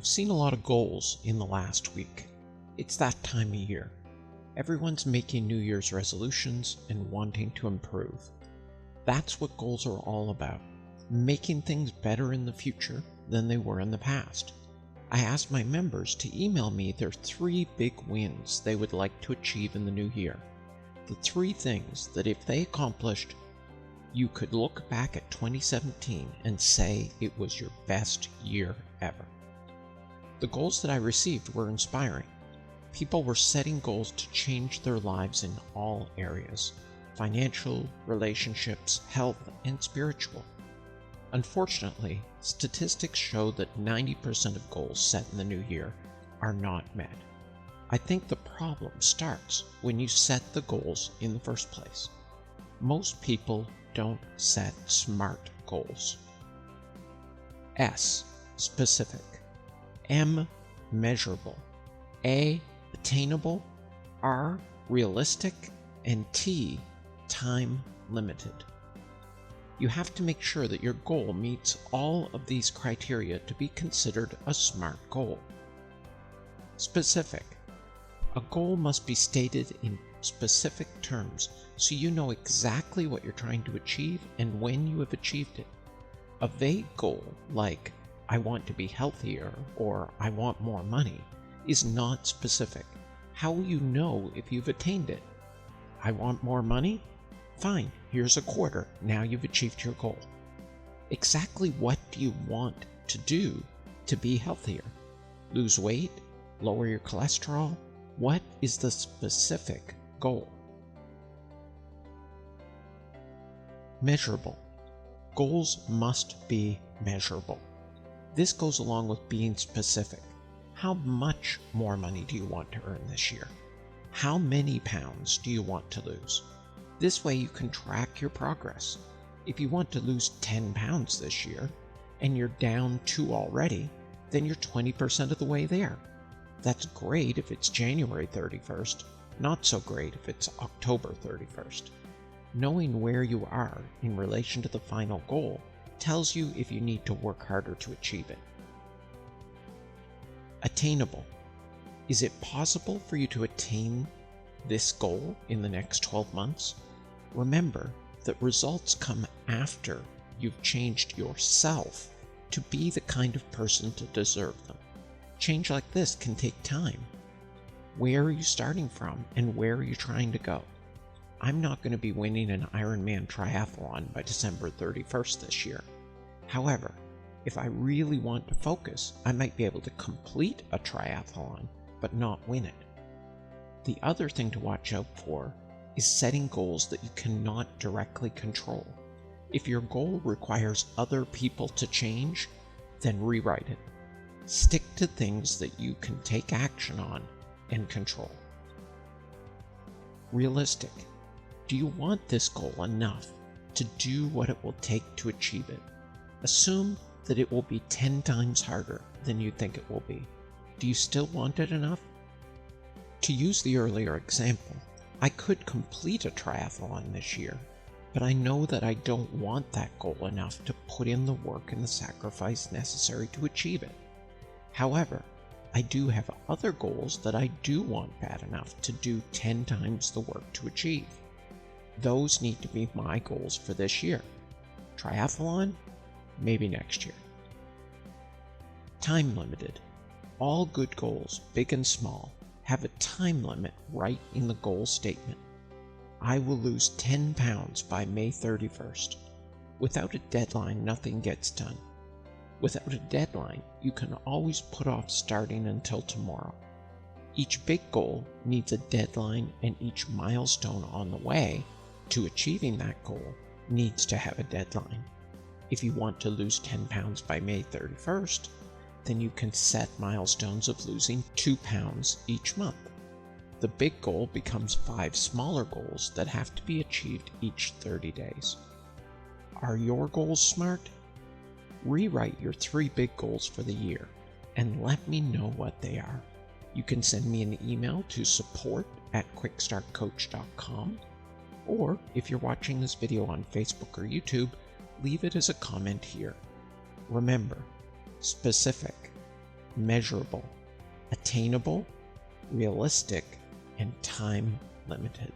I've seen a lot of goals in the last week. It's that time of year. Everyone's making New Year's resolutions and wanting to improve. That's what goals are all about, making things better in the future than they were in the past. I asked my members to email me their 3 big wins they would like to achieve in the new year. The 3 things that if they accomplished, you could look back at 2017 and say it was your best year ever. The goals that I received were inspiring. People were setting goals to change their lives in all areas: financial, relationships, health, and spiritual. Unfortunately, statistics show that 90% of goals set in the new year are not met. I think the problem starts when you set the goals in the first place. Most people don't set SMART goals. S, specific. M, measurable. A, attainable. R, realistic. And T, time limited. You have to make sure that your goal meets all of these criteria to be considered a SMART goal. Specific. A goal must be stated in specific terms so you know exactly what you're trying to achieve and when you have achieved it. A vague goal like, I want to be healthier or I want more money, is not specific. How will you know if you've attained it? I want more money? Fine, here's a quarter. Now you've achieved your goal. Exactly what do you want to do to be healthier? Lose weight? Lower your cholesterol? What is the specific goal? Measurable. Goals must be measurable. This goes along with being specific. How much more money do you want to earn this year? How many pounds do you want to lose? This way you can track your progress. If you want to lose 10 pounds this year, and you're down 2 already, then you're 20% of the way there. That's great if it's January 31st, not so great if it's October 31st. Knowing where you are in relation to the final goal tells you if you need to work harder to achieve it. Attainable. Is it possible for you to attain this goal in the next 12 months? Remember that results come after you've changed yourself to be the kind of person to deserve them. Change like this can take time. Where are you starting from and where are you trying to go? I'm not going to be winning an Ironman triathlon by December 31st this year. However, if I really want to focus, I might be able to complete a triathlon, but not win it. The other thing to watch out for is setting goals that you cannot directly control. If your goal requires other people to change, then rewrite it. Stick to things that you can take action on and control. Realistic. Do you want this goal enough to do what it will take to achieve it? Assume that it will be 10 times harder than you think it will be. Do you still want it enough? To use the earlier example, I could complete a triathlon this year, but I know that I don't want that goal enough to put in the work and the sacrifice necessary to achieve it. However, I do have other goals that I do want bad enough to do 10 times the work to achieve. Those need to be my goals for this year. Triathlon? Maybe next year. Time limited. All good goals, big and small, have a time limit right in the goal statement. I will lose 10 pounds by May 31st. Without a deadline, nothing gets done. Without a deadline, you can always put off starting until tomorrow. Each big goal needs a deadline, and each milestone on the way to achieving that goal needs to have a deadline. If you want to lose 10 pounds by May 31st, then you can set milestones of losing 2 pounds each month. The big goal becomes 5 smaller goals that have to be achieved each 30 days. Are your goals SMART? Rewrite your 3 big goals for the year and let me know what they are. You can send me an email to support@quickstartcoach.com, or if you're watching this video on Facebook or YouTube, leave it as a comment here. Remember, specific, measurable, attainable, realistic, and time limited.